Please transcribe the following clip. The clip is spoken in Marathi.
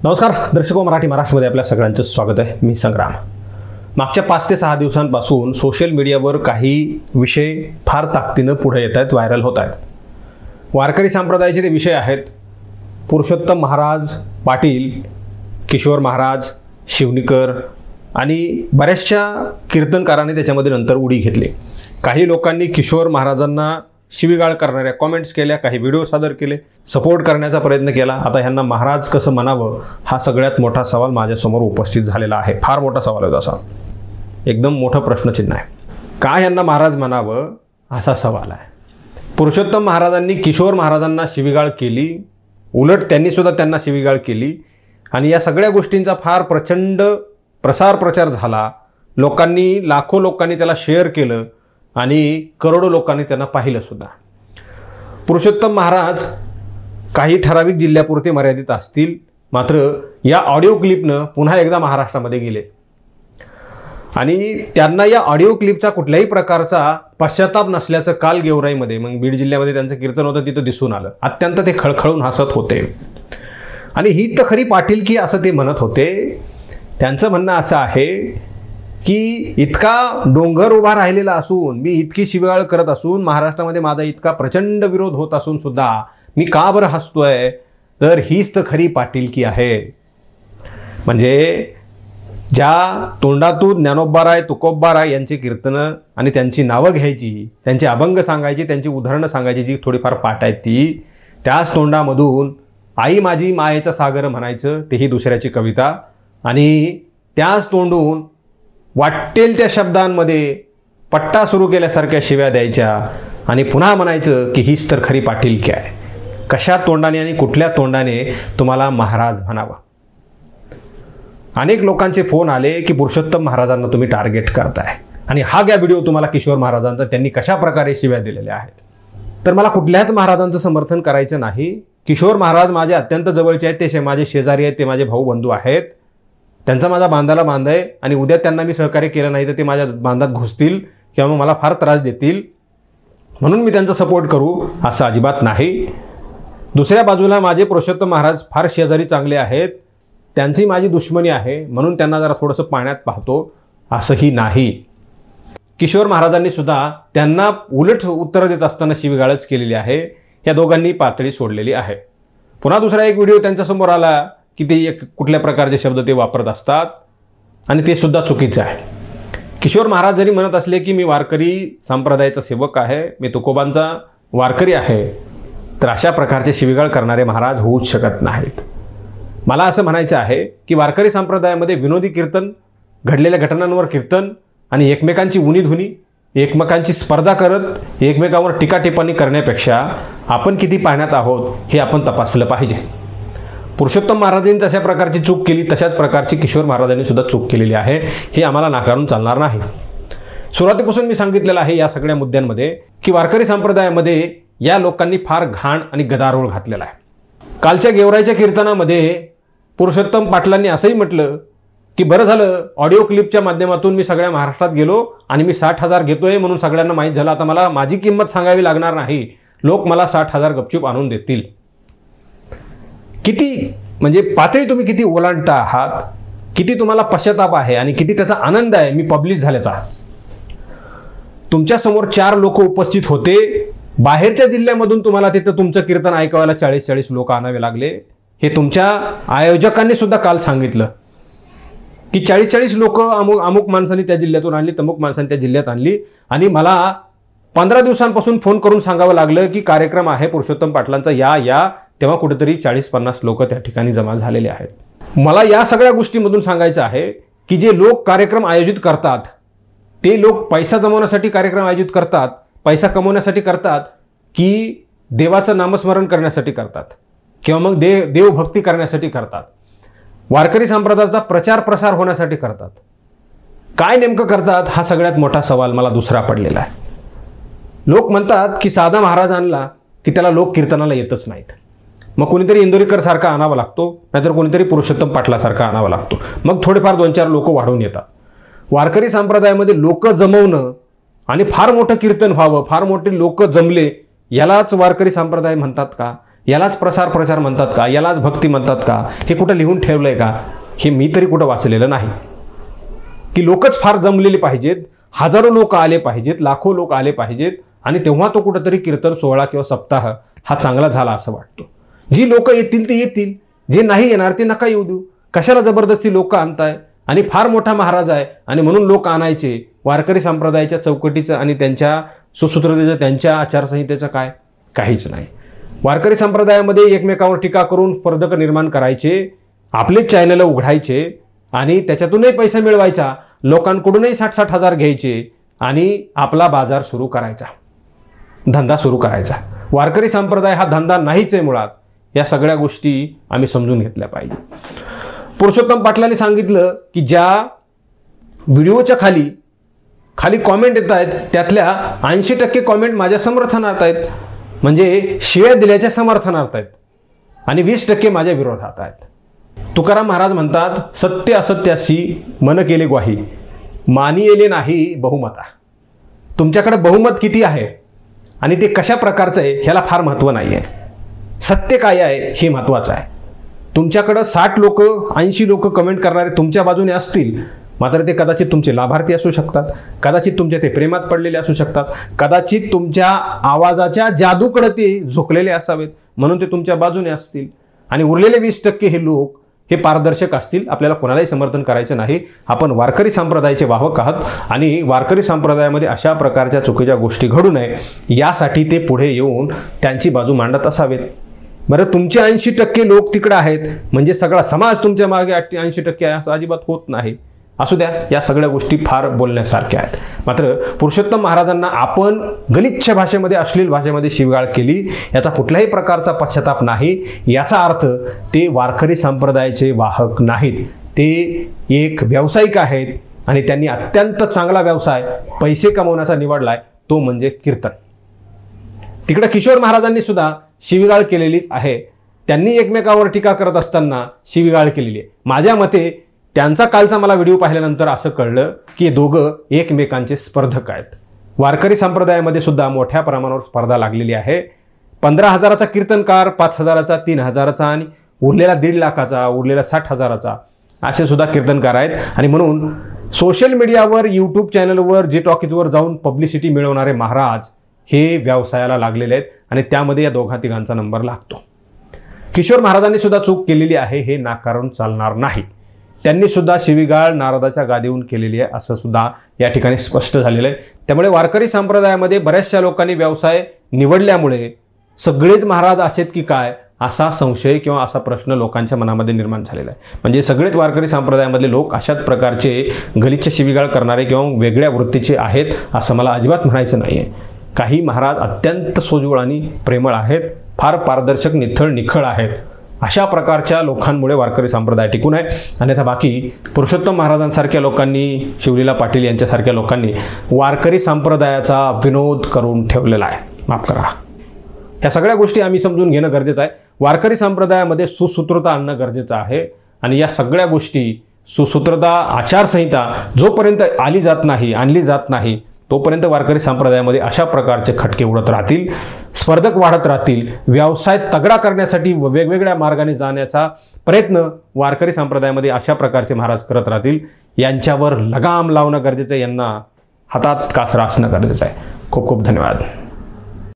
नमस्कार दर्शको, मराठी महाराष्ट्रामध्ये आपल्या सगळ्यांचं स्वागत आहे। मी संग्राम। मागच्या 5 ते 6 दिवसांपासून सोशल मीडियावर काही विषय फार ताकदीने पुढे येत आहेत, व्हायरल होत आहेत। वारकरी संप्रदायाचे ते विषय आहेत पुरुषोत्तम महाराज पाटील, किशोर महाराज, शिवनीकर आणि बऱ्याचशा कीर्तनकारांनी त्याच्यामध्ये नंतर उडी घेतली। काही लोकांनी किशोर महाराजांना शिवीगाळ करणाऱ्या कमेंट्स केल्या, काही व्हिडिओ सादर केले, सपोर्ट करण्याचा प्रयत्न केला। आता ह्यांना महाराज कसं म्हणावं हा सगळ्यात मोठा सवाल माझ्यासमोर उपस्थित झालेला आहे। फार मोठा सवाल आहे, असा एकदम मोठं प्रश्नचिन्ह आहे। काय ह्यांना महाराज म्हणावं असा सवाल आहे। पुरुषोत्तम महाराजांनी किशोर महाराजांना शिवीगाळ केली, उलट त्यांनी सुद्धा त्यांना शिवीगाळ केली आणि या सगळ्या गोष्टींचा फार प्रचंड प्रचार झाला। लोकांनी, लाखो लोकांनी त्याला शेअर केलं आणि करोडो लोकांनी त्यांना पाहिलं सुद्धा। पुरुषोत्तम महाराज काही ठराविक जिल्ह्यापुरते मर्यादित असतील, मात्र या ऑडिओ क्लिपनं पुन्हा एकदा महाराष्ट्रामध्ये गेले आणि त्यांना या ऑडिओ क्लिपचा कुठल्याही प्रकारचा पश्चाताप नसल्याचं काल गेवराईमध्ये, मग बीड जिल्ह्यामध्ये त्यांचं कीर्तन होतं, तिथं दिसून आलं। अत्यंत ते खळखळून हसत होते आणि ही तर खरी पाटीलकी असं ते म्हणत होते। त्यांचं म्हणणं असं आहे की इतका डोंगर उभा राहिलेला असून, मी इतकी शिवीगाळ करत असून, महाराष्ट्रामध्ये माझा इतका प्रचंड विरोध होत असून सुद्धा मी का बरं हसतोय, तर हीच तर खरी पाटीलकी आहे। म्हणजे ज्या तोंडातून ज्ञानोबाराय, तुकोबाराय यांची कीर्तनं आणि त्यांची नावं घ्यायची, त्यांचे अभंग सांगायची, त्यांची उदाहरणं सांगायची, जी थोडीफार पाठ आहेत ती, त्याच तोंडामधून आई माझी मायेचा सागर म्हणायचं, तेही दुसऱ्याची कविता, आणि त्याच तोंडून वाटेल त्या शब्दांमध्ये पट्टा सुरू केल्यासारख्या शिव्या द्यायच्या आणि पुन्हा म्हणायचं की हीच तर खरी पाटीलकी आहे। कशा तोंडाने आणि कुठल्या तोंडाने तुम्हाला महाराज म्हणावं? अनेक लोकांचे फोन आले की पुरुषोत्तम महाराजांना तुम्ही टार्गेट करताय आणि हा घ्या व्हिडिओ तुम्हाला किशोर महाराजांचा, त्यांनी कशा प्रकारे शिव्या दिलेल्या आहेत। तर मला कुठल्याच महाराजांचं समर्थन करायचं नाही। किशोर महाराज माझे अत्यंत जवळचे आहेत, ते माझे शेजारी आहेत, ते माझे भाऊ बंधू आहेत, त्यांचा माझा बांधाला बांध आहे आणि उद्या त्यांना मी सहकार्य केलं नाही तर ते माझ्या बांधात घुसतील किंवा मग मला फार त्रास देतील, म्हणून मी त्यांचा सपोर्ट करू असं अजिबात नाही। दुसऱ्या बाजूला माझे पुरुषोत्तम महाराज फार शेजारी चांगले आहेत, त्यांची माझी दुश्मनी आहे म्हणून त्यांना जरा थोडंसं पाण्यात पाहतो असंही नाही। किशोर महाराजांनी सुद्धा त्यांना उलट उत्तर देत असताना शिवीगाळच केलेली आहे। या दोघांनी पातळी सोडलेली आहे। पुन्हा दुसरा एक व्हिडिओ त्यांच्यासमोर आला की ते कुठल्या प्रकारचे शब्द ते वापरत असतात आणि ते सुद्धा चुकीचं आहे। किशोर महाराज जरी म्हणत असले की मी वारकरी संप्रदायाचा सेवक आहे, मी तुकोबांचा वारकरी आहे, तर अशा प्रकारचे शिवीगाळ करणारे महाराज होऊच शकत नाहीत। मला असं म्हणायचं आहे की वारकरी संप्रदायामध्ये विनोदी कीर्तन, घडलेल्या घटनांवर कीर्तन आणि एकमेकांची उणीधुनी, एकमेकांची स्पर्धा करत एकमेकांवर टीका टिप्पणी करण्यापेक्षा आपण किती पाहण्यात आहोत हे आपण तपासलं पाहिजे। पुरुषोत्तम महाराजांनी तशा प्रकारची चूक केली, तशाच प्रकारची किशोर महाराजांनी सुद्धा चूक केलेली आहे, हे आम्हाला नाकारून चालणार नाही। सुरुवातीपासून मी सांगितलेलं आहे या सगळ्या मुद्द्यांमध्ये की वारकरी संप्रदायामध्ये या लोकांनी फार घाण आणि गदारोळ घातलेला आहे। कालच्या गेवराईच्या कीर्तनामध्ये पुरुषोत्तम पाटलांनी असंही म्हटलं की बरं झालं ऑडिओ क्लिपच्या माध्यमातून मी सगळ्या महाराष्ट्रात गेलो आणि मी 60,000 घेतोय म्हणून सगळ्यांना माहीत झालं, आता मला माझी किंमत सांगावी लागणार नाही, लोक मला 60,000 गपचूप आणून देतील। किती म्हणजे पातळी तुम्ही किती ओलांडता आहात, किती तुम्हाला पश्चाताप आहे आणि किती त्याचा आनंद आहे मी पब्लिश झाल्याचा। तुमच्या समोर 4 लोक उपस्थित होते, बाहेरच्या जिल्ह्यामधून तुम्हाला तिथं तुमचं कीर्तन ऐकायला 40-40 लोक आणावे लागले। हे तुमच्या आयोजकांनी सुद्धा काल सांगितलं की 40-40 लोक अमुक माणसांनी त्या जिल्ह्यातून आणली, तमुक माणसांनी त्या जिल्ह्यात आणली आणि मला 15 दिवसांपासून फोन करून सांगावं लागलं की कार्यक्रम आहे पुरुषोत्तम पाटलांचा, या तेव्हा कुठेतरी 40-50 लोक त्या ठिकाणी जमा झालेले आहेत। मला या सगळ्या गोष्टीमधून सांगायचं आहे की जे लोक कार्यक्रम आयोजित करतात ते लोक पैसा जमवण्यासाठी कार्यक्रम आयोजित करतात, पैसा कमवण्यासाठी करतात की देवाचं नामस्मरण करण्यासाठी करतात किंवा मग देवभक्ती करण्यासाठी करतात, वारकरी संप्रदायाचा प्रचार प्रसार होण्यासाठी करतात, काय नेमकं करतात हा सगळ्यात मोठा सवाल मला दुसरा पडलेला आहे। लोक म्हणतात की साधा महाराज आणला की त्याला लोक कीर्तनाला येतच नाहीत, मग कोणीतरी इंदोरीकर सारखा आणावा लागतो, नाहीतर कोणीतरी पुरुषोत्तम पाटलासारखा आणावा लागतो, मग थोडेफार 2-4 लोक वाढून येतात। वारकरी संप्रदायामध्ये लोक जमवणं आणि फार मोठं कीर्तन व्हावं, फार मोठे लोक जमले, यालाच वारकरी संप्रदाय म्हणतात का? यालाच प्रचार म्हणतात का, यालाच भक्ती म्हणतात का, हे कुठं लिहून ठेवलं आहे का? हे मी तरी कुठं वाचलेलं नाही. की लोकच फार जमलेले पाहिजेत, हजारो लोक आले पाहिजेत, लाखो लोक आले पाहिजेत आणि तेव्हा तो कुठंतरी कीर्तन सोहळा किंवा सप्ताह हा चांगला झाला असं वाटतो. जी लोक येतील ते येतील, जे नाही येणार ते नका येऊ देऊ. कशाला जबरदस्ती लोक आणताय? आणि फार मोठा महाराज आहे आणि म्हणून लोक आणायचे. वारकरी संप्रदायाच्या चौकटीचं आणि त्यांच्या सुसूत्रतेचं, त्यांच्या आचारसंहितेचं काहीच नाही. वारकरी संप्रदायामध्ये एकमेकावर टीका करून स्पर्धक निर्माण करायचे, आपलेच चॅनल उघडायचे आणि त्याच्यातूनही पैसा मिळवायचा, लोकांकडूनही 60-60 हजार घ्यायचे आणि आपला बाजार सुरू करायचा, धंदा सुरू करायचा. वारकरी संप्रदाय हा धंदा नाहीच आहे मुळात. या सगळ्या गोष्टी आम्ही समजून घेतल्या पाहिजे. पुरुषोत्तम पाटलांनी सांगितलं की ज्या व्हिडिओच्या खाली कॉमेंट येत आहेत त्यातल्या 80% कॉमेंट माझ्या समर्थनार्थ आहेत, म्हणजे शिव्या दिल्याच्या समर्थनार्थ आहेत आणि 20% माझ्या विरोधात आहेत. तुकाराम महाराज म्हणतात, सत्य असत्यासी मन केले ग्वाही, मानियेले नाही बहुमता. तुमच्याकडे बहुमत किती आहे आणि ते कशा प्रकारचं आहे ह्याला फार महत्त्व नाही आहे. सत्य काय आहे हे महत्त्वाचं आहे. तुमच्याकडं 60 लोक 80 लोक कमेंट करणारे तुमच्या बाजूने असतील, मात्र ते कदाचित तुमचे लाभार्थी असू शकतात, कदाचित तुमच्या ते प्रेमात पडलेले असू शकतात, कदाचित तुमच्या आवाजाच्या जादूकडे ते झोकलेले असावेत म्हणून ते तुमच्या बाजूने असतील. आणि उरलेले 20% हे लोक हे पारदर्शक असतील. आपल्याला कोणालाही समर्थन करायचं नाही. आपण वारकरी संप्रदायाचे वाहक आहात आणि वारकरी संप्रदायामध्ये अशा प्रकारच्या चुकीच्या गोष्टी घडू नये यासाठी ते पुढे येऊन त्यांची बाजू मांडत असावेत. बरं, तुमचे 80% लोक तिकडे आहेत म्हणजे सगळा समाज तुमच्या मागे 80% आहे असं अजिबात होत नाही. असू द्या, या सगळ्या गोष्टी फार बोलण्यासारख्या आहेत. मात्र पुरुषोत्तम महाराजांना आपण गलिच्छ भाषेमध्ये, अश्लील भाषेमध्ये शिवीगाळ केली याचा कुठल्याही प्रकारचा पश्चाताप नाही. याचा अर्थ ते वारकरी संप्रदायाचे वाहक नाहीत, ते एक व्यावसायिक आहेत आणि त्यांनी अत्यंत चांगला व्यवसाय पैसे कमवण्याचा निवडलाय, तो म्हणजे कीर्तन. तिकडे किशोर महाराजांनी सुद्धा शिवीगाळ केलेली आहे. त्यांनी एकमेकावर टीका करत असताना शिवीगाळ केलेली आहे. माझ्या मते त्यांचा कालचा मला व्हिडिओ पाहिल्यानंतर असं कळलं की दोघं एकमेकांचे स्पर्धक आहेत. वारकरी संप्रदायामध्ये सुद्धा मोठ्या प्रमाणावर स्पर्धा लागलेली आहे. 15,000चा कीर्तनकार, 5,000चा, 3,000चा आणि उरलेला 1.5 लाखाचा, उरलेला 60,000चा असे सुद्धा कीर्तनकार आहेत. आणि म्हणून सोशल मीडियावर, यूट्यूब चॅनलवर, जी टॉकीजवर जाऊन पब्लिसिटी मिळवणारे महाराज हे व्यवसायाला लागलेले आहेत आणि त्यामध्ये या दोघा-तिघांचा नंबर लागतो. किशोर महाराजांनी सुद्धा चूक केलेली आहे, हे नाकारून चालणार नाही. त्यांनी सुद्धा शिवीगाळ नारदाच्या गादीहून केलेली आहे असं सुद्धा या ठिकाणी स्पष्ट झालेलं आहे. त्यामुळे वारकरी संप्रदायामध्ये बऱ्याचशा लोकांनी व्यवसाय निवडल्यामुळे सगळेच महाराज असेत की काय असा संशय किंवा असा प्रश्न लोकांच्या मनामध्ये निर्माण झालेला आहे. म्हणजे सगळेच वारकरी संप्रदायामधले लोक अशाच प्रकारचे गलिच्छ शिवीगाळ करणारे किंवा वेगळ्या वृत्तीचे आहेत असं मला अजिबात म्हणायचं नाही आहे. काही महाराज अत्यंत सोज्वळ आणि प्रेमळ आहेत, फार पारदर्शक, निथळ, निखळ आहेत. अशा प्रकारच्या लोकांमुळे वारकरी संप्रदाय टिकून आहे. अन्यथा बाकी पुरुषोत्तम महाराजांसारख्या लोकांनी, शिवलीला पाटील यांच्यासारख्या लोकांनी वारकरी संप्रदायाचा विनोद करून ठेवलेला आहे. माफ करा. या सगळ्या गोष्टी आम्ही समजून घेणं गरजेचं आहे. वारकरी संप्रदायामध्ये सुसूत्रता आणणं गरजेचं आहे आणि या सगळ्या गोष्टी, सुसूत्रता, आचारसंहिता जोपर्यंत आणली जात नाही तोपर्यंत वारकरी संप्रदायामध्ये अशा प्रकारचे खटके उडत राहतील, स्पर्धक वाढत राहतील. व्यवसाय तगडा करण्यासाठी वेगवेगळ्या मार्गाने जाण्याचा प्रयत्न वारकरी संप्रदायामध्ये अशा प्रकारचे महाराज करत राहतील. यांच्यावर लगाम लावणं गरजेचं आहे, यांना हातात कासरा असणं गरजेचं आहे. खूप खूप धन्यवाद.